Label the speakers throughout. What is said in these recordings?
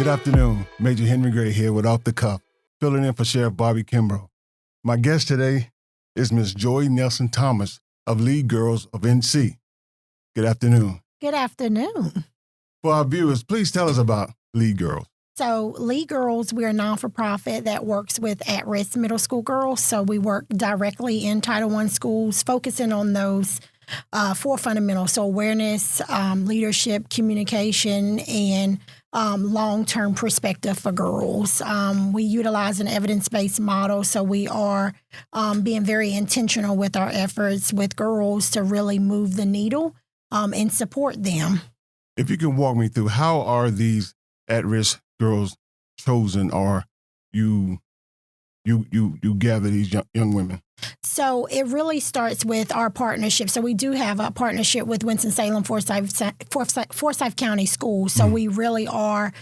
Speaker 1: Good afternoon. Major Henry Gray here with Off the Cuff, filling in for Sheriff Bobby Kimbrough. My guest today is Ms. Joy Nelson Thomas of Lead Girls of NC. Good afternoon.
Speaker 2: Good afternoon.
Speaker 1: For our viewers, please tell us about Lead Girls.
Speaker 2: So Lead Girls, we're a non-for-profit that works with at-risk middle school girls. So we work directly in Title I schools, focusing on those four fundamentals. So awareness, leadership, communication, and long-term perspective for girls. We utilize an evidence-based model, so we are being very intentional with our efforts with girls to really move the needle and support them.
Speaker 1: If you can walk me through, how are these at-risk girls chosen, or you gather these young women?
Speaker 2: So it really starts with our partnership. So we do have a partnership with Winston-Salem Forsyth County Schools. So we really are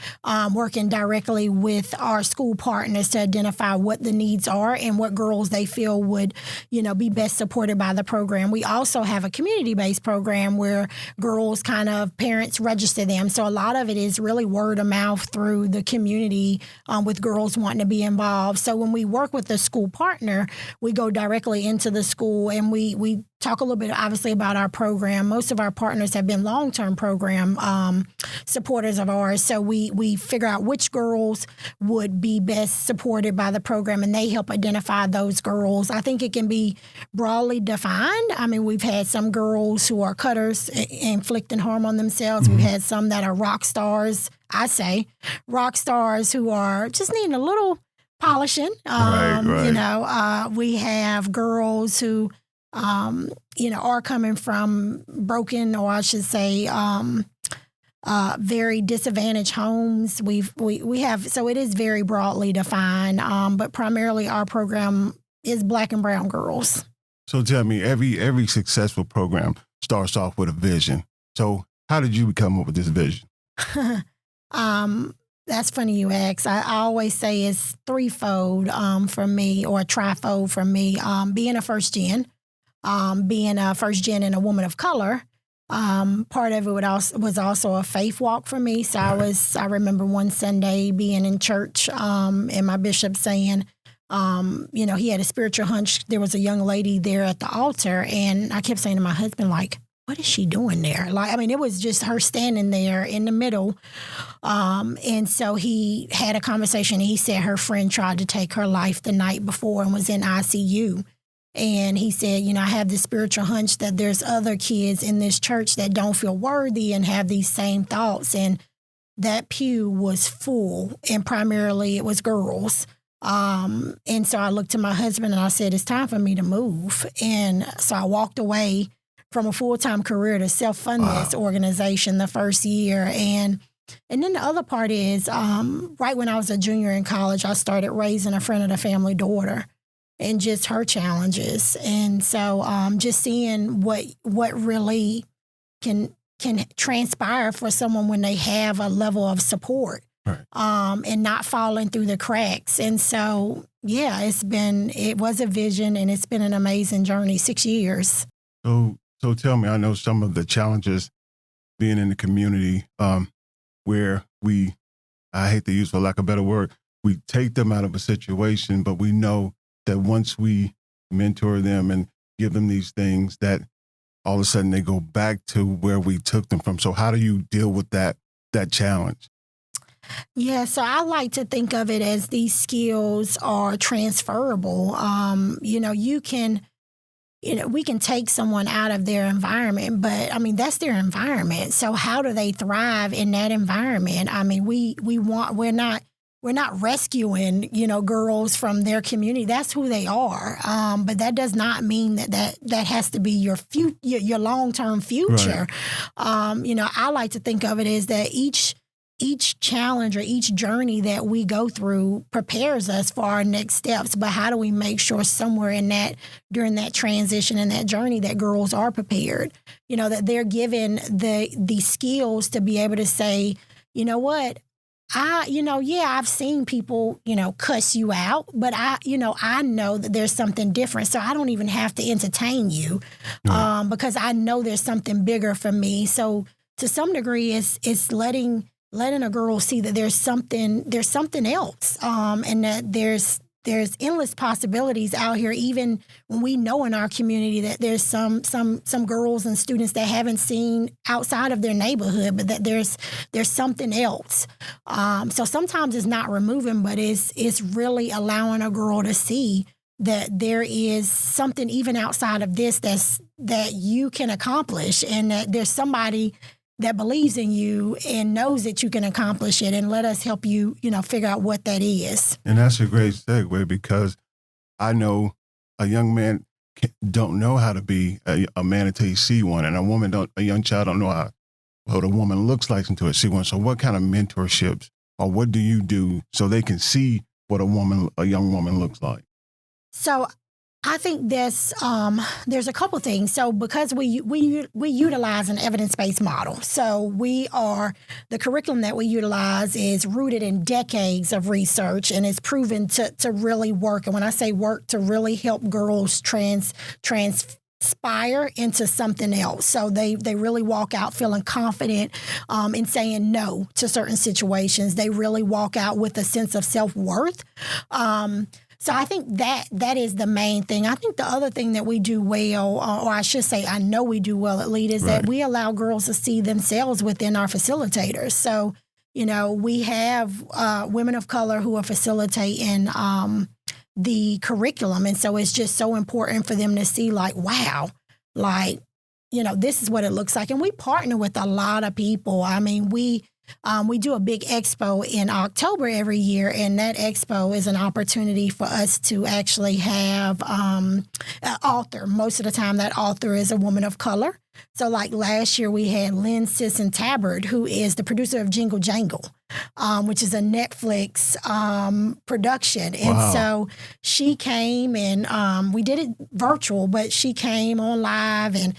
Speaker 2: working directly with our school partners to identify what the needs are and what girls they feel would, be best supported by the program. We also have a community-based program where girls parents register them. So a lot of it is really word of mouth through the community with girls wanting to be involved. So when we work with the school partner, we go directly into the school and we talk a little bit, obviously, about our program. Most of our partners have been long-term program supporters of ours. So we figure out which girls would be best supported by the program, and they help identify those girls. I think it can be broadly defined. I mean, we've had some girls who are cutters, inflicting harm on themselves. We've had some that are rock stars, rock stars who are just needing a little polishing.
Speaker 1: Right.
Speaker 2: We have girls who, are coming from broken, or I should say, very disadvantaged homes. We have, so it is very broadly defined, but primarily our program is Black and brown girls.
Speaker 1: So tell me, every successful program starts off with a vision. So how did you come up with this vision?
Speaker 2: That's funny you ask. I always say it's threefold for me, or trifold for me. Being a first gen and a woman of color, part of it was also a faith walk for me. So I remember one Sunday being in church and my bishop saying, he had a spiritual hunch. There was a young lady there at the altar, and I kept saying to my husband, what is she doing there? It was just her standing there in the middle. And so he had a conversation. He said her friend tried to take her life the night before and was in ICU. And he said, I have this spiritual hunch that there's other kids in this church that don't feel worthy and have these same thoughts. And that pew was full, and primarily it was girls. And so I looked to my husband and I said, it's time for me to move. And so I walked away from a full-time career to self-fund this organization the first year. And then the other part is, right when I was a junior in college, I started raising a friend of the family daughter and just her challenges. And so just seeing what really can transpire for someone when they have a level of support, right, and not falling through the cracks. And so, it was a vision, and it's been an amazing journey, 6 years.
Speaker 1: So tell me, I know some of the challenges being in the community where I hate to use, for lack of a better word, we take them out of a situation, but we know that once we mentor them and give them these things, that all of a sudden they go back to where we took them from. So how do you deal with that challenge?
Speaker 2: Yeah, so I like to think of it as these skills are transferable. We can take someone out of their environment, but that's their environment. So how do they thrive in that environment? We're not rescuing, girls from their community. That's who they are. But that does not mean that has to be your long-term future. Right. I like to think of it as that each challenge or each journey that we go through prepares us for our next steps. But how do we make sure somewhere during that transition and that journey, that girls are prepared, that they're given the skills to be able to say, you know what, I've seen people, cuss you out, but I know that there's something different. So I don't even have to entertain you because I know there's something bigger for me. So to some degree, it's letting letting a girl see that there's something else, and that there's endless possibilities out here, even when we know in our community that there's some girls and students that haven't seen outside of their neighborhood, but that there's something else. So sometimes it's not removing, but it's really allowing a girl to see that there is something even outside of this that you can accomplish, and that there's somebody that believes in you and knows that you can accomplish it, and let us help you, figure out what that is.
Speaker 1: And that's a great segue, because I know a young man don't know how to be a man until you see one, and a young child don't know what a woman looks like until they see one. So what kind of mentorships or what do you do so they can see what a young woman looks like?
Speaker 2: So I think there's a couple things. So because we utilize an evidence-based model, so the curriculum that we utilize is rooted in decades of research, and it's proven to really work. And when I say work, to really help girls transpire into something else. So they really walk out feeling confident in saying no to certain situations. They really walk out with a sense of self-worth. So I think that is the main thing. I think the other thing that we do well, or I should say I know we do well at LEAD, is that we allow girls to see themselves within our facilitators. So, we have women of color who are facilitating the curriculum. And so it's just so important for them to see, like, wow, like, this is what it looks like. And we partner with a lot of people. I mean, we do a big expo in October every year, and that expo is an opportunity for us to actually have an author. Most of the time, that author is a woman of color. So like last year, we had Lynn Sisson-Tabbert, who is the producer of Jingle Jangle, which is a Netflix production. And so she came, and we did it virtual, but she came on live and,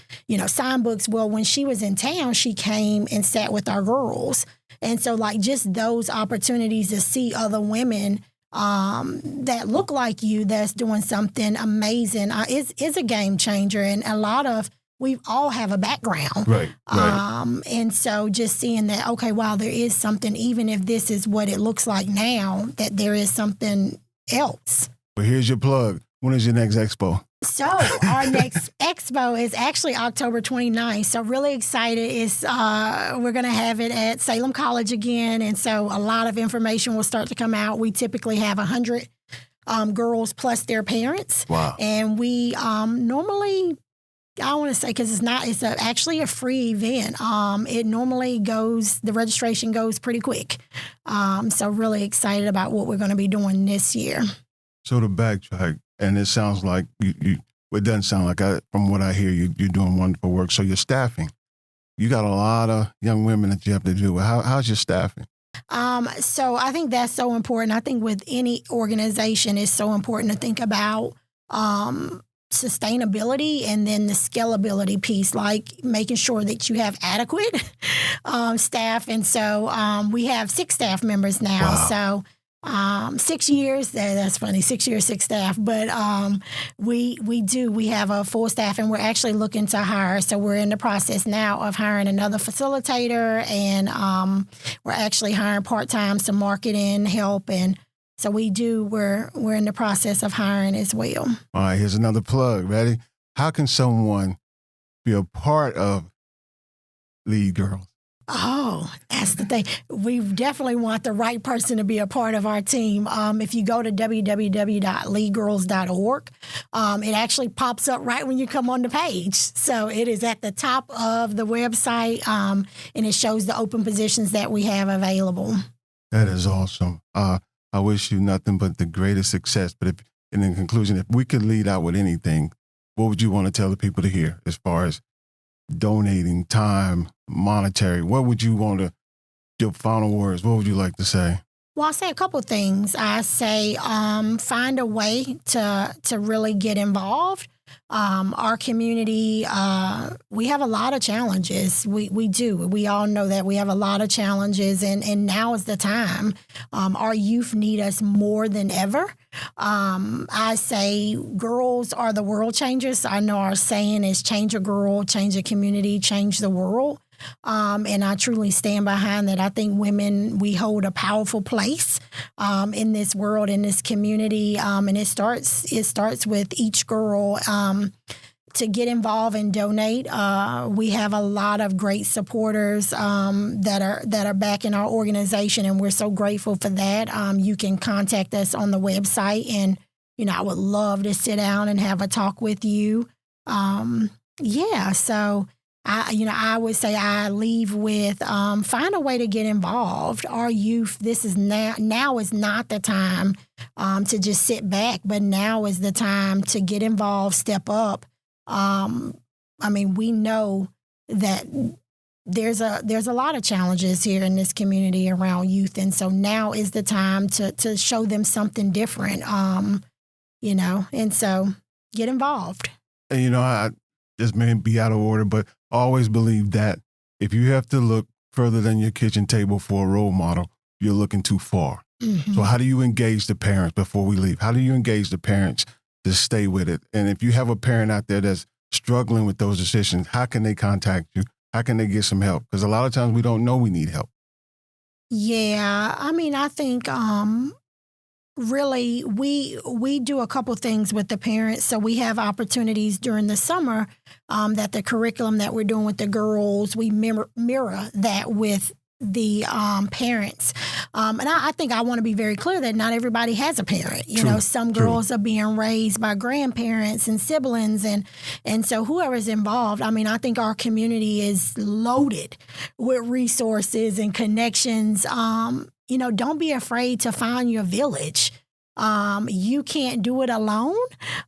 Speaker 2: signed books. Well, when she was in town, she came and sat with our girls. And so like just those opportunities to see other women that look like you, that's doing something amazing, is a game changer. And we all have a background.
Speaker 1: Right.
Speaker 2: And so just seeing that, okay, wow, there is something, even if this is what it looks like now, that there is something else.
Speaker 1: Well, here's your plug. When is your next expo?
Speaker 2: So our next expo is actually October 29th. So really excited. We're going to have it at Salem College again. And so a lot of information will start to come out. We typically have 100 girls plus their parents.
Speaker 1: Wow.
Speaker 2: And we normally, I want to say, because it's actually a free event. It normally the registration goes pretty quick. So really excited about what we're going to be doing this year.
Speaker 1: So to backtrack, and it sounds like it doesn't sound like, from what I hear, you're doing wonderful work. So your staffing, you got a lot of young women that you have to deal with. How's your staffing?
Speaker 2: So I think that's so important. I think with any organization, it's so important to think about sustainability and then the scalability piece, like making sure that you have adequate staff. And so we have 6 staff members now.
Speaker 1: Wow.
Speaker 2: So 6 years, that's funny, 6 years, 6 staff. But we have a full staff, and we're actually looking to hire. So we're in the process now of hiring another facilitator, and we're actually hiring part-time, some marketing help. And so we're in the process of hiring as well.
Speaker 1: All right, here's another plug. Ready? How can someone be a part of LEAD Girls?
Speaker 2: Oh, that's the thing. We definitely want the right person to be a part of our team. If you go to www.leadgirls.org, it actually pops up right when you come on the page. So it is at the top of the website, and it shows the open positions that we have available.
Speaker 1: That is awesome. I wish you nothing but the greatest success. But in conclusion, if we could lead out with anything, what would you want to tell the people to hear as far as donating time, monetary? What would you want your final words, what would you like to say?
Speaker 2: Well, I'll say a couple of things. I say find a way to really get involved. Our community, we have a lot of challenges. We do. We all know that we have a lot of challenges, and now is the time. Our youth need us more than ever. I say girls are the world changers. I know our saying is change a girl, change a community, change the world. And I truly stand behind that. I think women, we hold a powerful place in this world, in this community. And it starts with each girl to get involved and donate. We have a lot of great supporters that are back in our organization, and we're so grateful for that. You can contact us on the website, and I would love to sit down and have a talk with you. So I would say I leave with find a way to get involved. Our youth, this is now is not the time to just sit back, but now is the time to get involved, step up. We know that there's a lot of challenges here in this community around youth, and so now is the time to show them something different. And so get involved.
Speaker 1: And this may be out of order, but I always believe that if you have to look further than your kitchen table for a role model, you're looking too far. Mm-hmm. So how do you engage the parents before we leave? How do you engage the parents to stay with it? And if you have a parent out there that's struggling with those decisions, how can they contact you? How can they get some help? Because a lot of times we don't know we need help.
Speaker 2: Yeah, I think really we do a couple things with the parents. So we have opportunities during the summer that the curriculum that we're doing with the girls, we mirror that with the parents. And I think I want to be very clear that not everybody has a parent. Some girls are being raised by grandparents and siblings. And so whoever's involved, I think our community is loaded with resources and connections. Don't be afraid to find your village. You can't do it alone.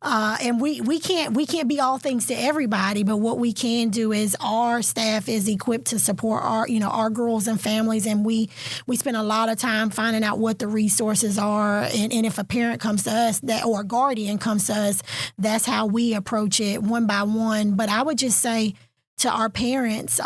Speaker 2: And we can't be all things to everybody, but what we can do is our staff is equipped to support our girls and families. And we spend a lot of time finding out what the resources are. And if a parent comes to us or a guardian comes to us, that's how we approach it one by one. But I would just say to our parents,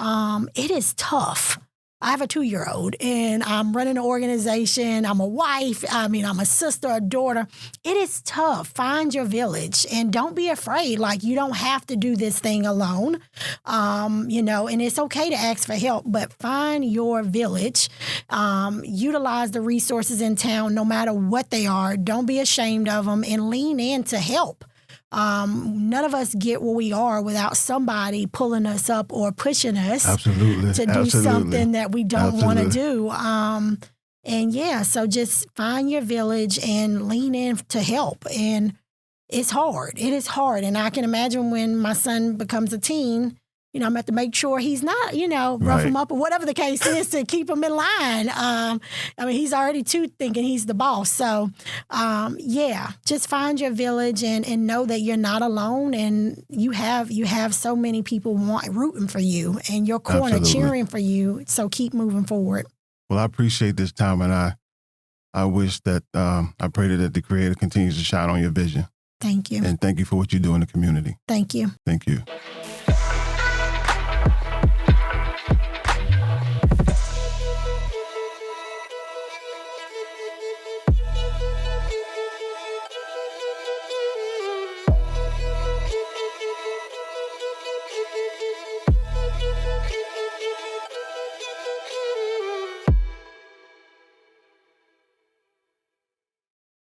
Speaker 2: it is tough. I have a 2-year-old and I'm running an organization. I'm a wife. I'm a sister, a daughter. It is tough. Find your village and don't be afraid. Like, you don't have to do this thing alone, and it's okay to ask for help, but find your village. Utilize the resources in town, no matter what they are. Don't be ashamed of them and lean in to help. None of us get where we are without somebody pulling us up or pushing us to do something that we don't want to do. So just find your village and lean in to help. And it's hard. It is hard. And I can imagine when my son becomes a teen, I'm going to have to make sure he's not, rough him up or whatever the case is to keep him in line. He's already thinking he's the boss. So, just find your village and know that you're not alone. And you have so many people rooting for you and your corner cheering for you. So keep moving forward.
Speaker 1: Well, I appreciate this time. And I wish that, I pray that the Creator continues to shine on your vision.
Speaker 2: Thank you.
Speaker 1: And thank you for what you do in the community.
Speaker 2: Thank you.
Speaker 1: Thank you.